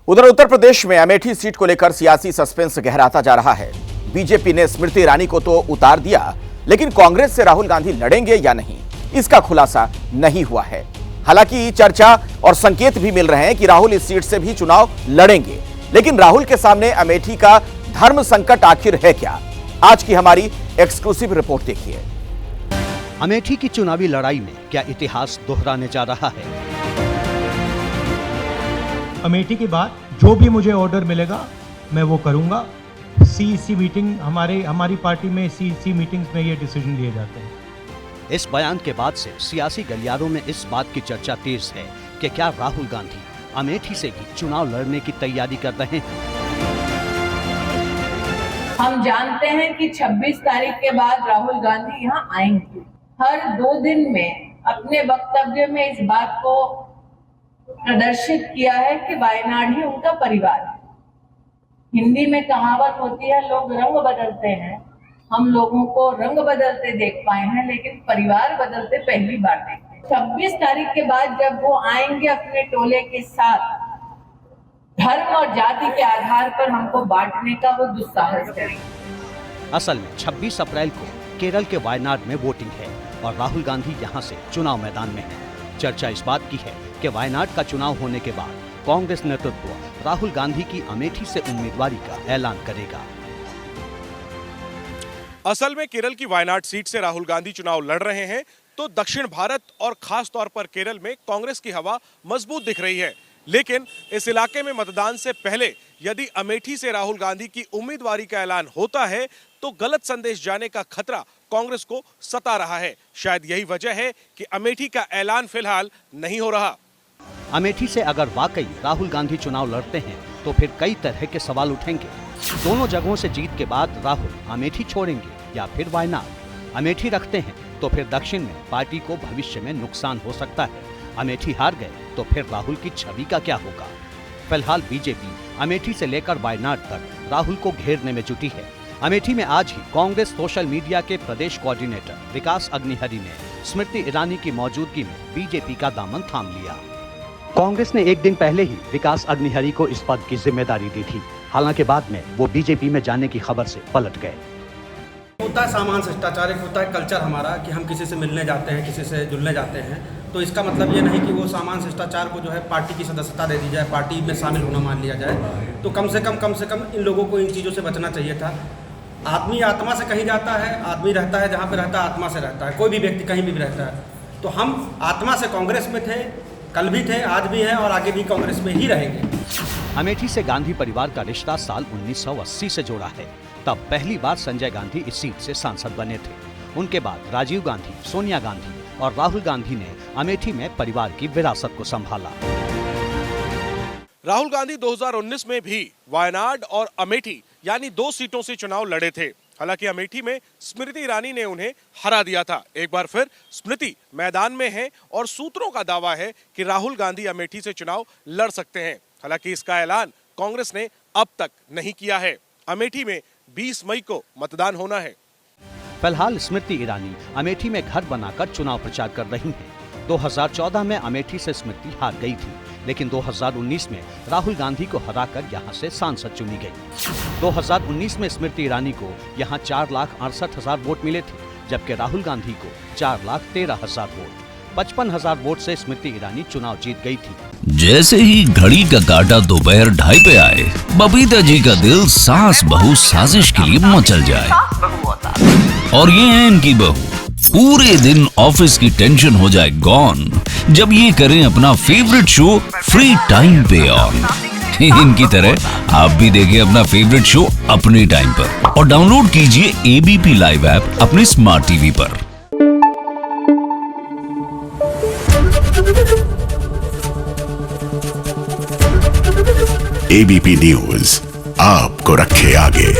उधर उत्तर प्रदेश में अमेठी सीट को लेकर सियासी सस्पेंस गहराता जा रहा है। बीजेपी ने स्मृति ईरानी को तो उतार दिया, लेकिन कांग्रेस से राहुल गांधी लड़ेंगे या नहीं, इसका खुलासा नहीं हुआ है। हालांकि चर्चा और संकेत भी मिल रहे हैं कि राहुल इस सीट से भी चुनाव लड़ेंगे, लेकिन राहुल के सामने अमेठी का धर्म संकट आखिर है क्या? आज की हमारी एक्सक्लूसिव रिपोर्ट देखिए। अमेठी की चुनावी लड़ाई में क्या इतिहास दोहराने जा रहा है? अमेठी के बाद जो भी मुझे ऑर्डर मिलेगा मैं वो करूंगा। सीईसी मीटिंग हमारी पार्टी में सीईसी मीटिंग्स में ये डिसीजन लिए जाते हैं। इस बयान के बाद से सियासी गलियारों में इस बात की चर्चा तेज है कि क्या राहुल गांधी अमेठी से भी चुनाव लड़ने की तैयारी कर रहे हैं। हम जानते हैं कि 26 तारीख के बाद राहुल गांधी यहाँ आएंगे। हर 2 दिन में अपने वक्तव्य में इस बात को प्रदर्शित किया है कि वायनाड ही उनका परिवार है। हिंदी में कहावत होती है, लोग रंग बदलते हैं। हम लोगों को रंग बदलते देख पाए हैं, लेकिन परिवार बदलते पहली बार देखे। 26 तारीख के बाद जब वो आएंगे अपने टोले के साथ, धर्म और जाति के आधार पर हमको बांटने का वो दुस्साहस करेंगे। असल में 26 अप्रैल को केरल के वायनाड में वोटिंग है और राहुल गांधी यहां से चुनाव मैदान में है। चर्चा इस बात की है कि वायनाड का चुनाव होने के बाद कांग्रेस नेतृत्व राहुल गांधी की अमेठी से उम्मीदवारी का ऐलान करेगा। असल में केरल की वायनाड सीट से राहुल गांधी चुनाव लड़ रहे हैं, तो दक्षिण भारत और खास तौर पर केरल में कांग्रेस की हवा मजबूत दिख रही है। लेकिन इस इलाके में मतदान से पहले यदि अमेठी से राहुल गांधी की उम्मीदवारी का ऐलान होता है तो गलत संदेश जाने का खतरा कांग्रेस को सता रहा है। शायद यही वजह है कि अमेठी का ऐलान फिलहाल नहीं हो रहा। अमेठी से अगर वाकई राहुल गांधी चुनाव लड़ते हैं तो फिर कई तरह के सवाल उठेंगे। दोनों जगहों से जीत के बाद राहुल अमेठी छोड़ेंगे या फिर वायनाड? अमेठी रखते हैं तो फिर दक्षिण में पार्टी को भविष्य में नुकसान हो सकता है। अमेठी हार गए तो फिर राहुल की छवि का क्या होगा? फिलहाल बीजेपी अमेठी से लेकर वायनाड तक राहुल को घेरने में जुटी है। अमेठी में आज ही कांग्रेस सोशल मीडिया के प्रदेश कोऑर्डिनेटर विकास अग्निहरि ने स्मृति ईरानी की मौजूदगी में बीजेपी का दामन थाम लिया। कांग्रेस ने एक दिन पहले ही विकास अग्निहरि को इस पद की जिम्मेदारी दी थी। हालांकि बाद में वो बीजेपी में जाने की खबर से पलट गए। होता है सामान्य शिष्टाचार, एक होता है कल्चर हमारा कि हम किसी से मिलने जाते हैं, किसी से जुलने जाते हैं, तो इसका मतलब ये नहीं कि वो सामान्य शिष्टाचार को जो है पार्टी की सदस्यता दे दी जाए, पार्टी में शामिल होना मान लिया जाए। तो कम से कम इन लोगों को इन चीज़ों से बचना चाहिए था। आदमी आत्मा से कहीं जाता है, आदमी रहता है जहाँ पे रहता है, आत्मा से रहता है। कोई भी व्यक्ति कहीं भी रहता है। तो हम आत्मा से कांग्रेस में थे, कल भी थे, आज भी हैं और आगे भी कांग्रेस में ही रहेंगे। अमेठी से गांधी परिवार का रिश्ता साल 1980 से जोड़ा है। तब पहली बार संजय गांधी इस सीट से सांसद बने थे। उनके बाद राजीव गांधी, सोनिया गांधी और राहुल गांधी ने अमेठी में परिवार की विरासत को संभाला। राहुल गांधी 2019 में भी वायनाड और अमेठी यानी 2 सीटों से चुनाव लड़े थे। हालांकि अमेठी में स्मृति ईरानी ने उन्हें हरा दिया था। एक बार फिर स्मृति मैदान में है और सूत्रों का दावा है कि राहुल गांधी अमेठी से चुनाव लड़ सकते हैं। हालांकि इसका ऐलान कांग्रेस ने अब तक नहीं किया है। अमेठी में 20 मई को मतदान होना है। फिलहाल स्मृति ईरानी अमेठी में घर बनाकर चुनाव प्रचार कर रही हैं। 2014 में अमेठी से स्मृति हार गई थी, लेकिन 2019 में राहुल गांधी को हराकर यहां से सांसद चुनी गई। 2019 में स्मृति ईरानी को यहां 4,68,000 वोट मिले थे, जबकि राहुल गांधी को 4,13,000 वोट। 55,000 वोट से स्मृति ईरानी चुनाव जीत गई थी। जैसे ही घड़ी का काटा दोपहर 2:30 पे आए, बबीता जी का दिल सास बहू साजिश के लिए मचल जाए। और ये है इनकी बहू, पूरे दिन ऑफिस की टेंशन हो जाए गॉन जब ये करें अपना फेवरेट शो फ्री टाइम पे ऑन। इनकी तरह आप भी देखें अपना फेवरेट शो अपने टाइम पर और डाउनलोड कीजिए एबीपी लाइव ऐप अपने स्मार्ट टीवी पर। एबीपी न्यूज आपको रखे आगे।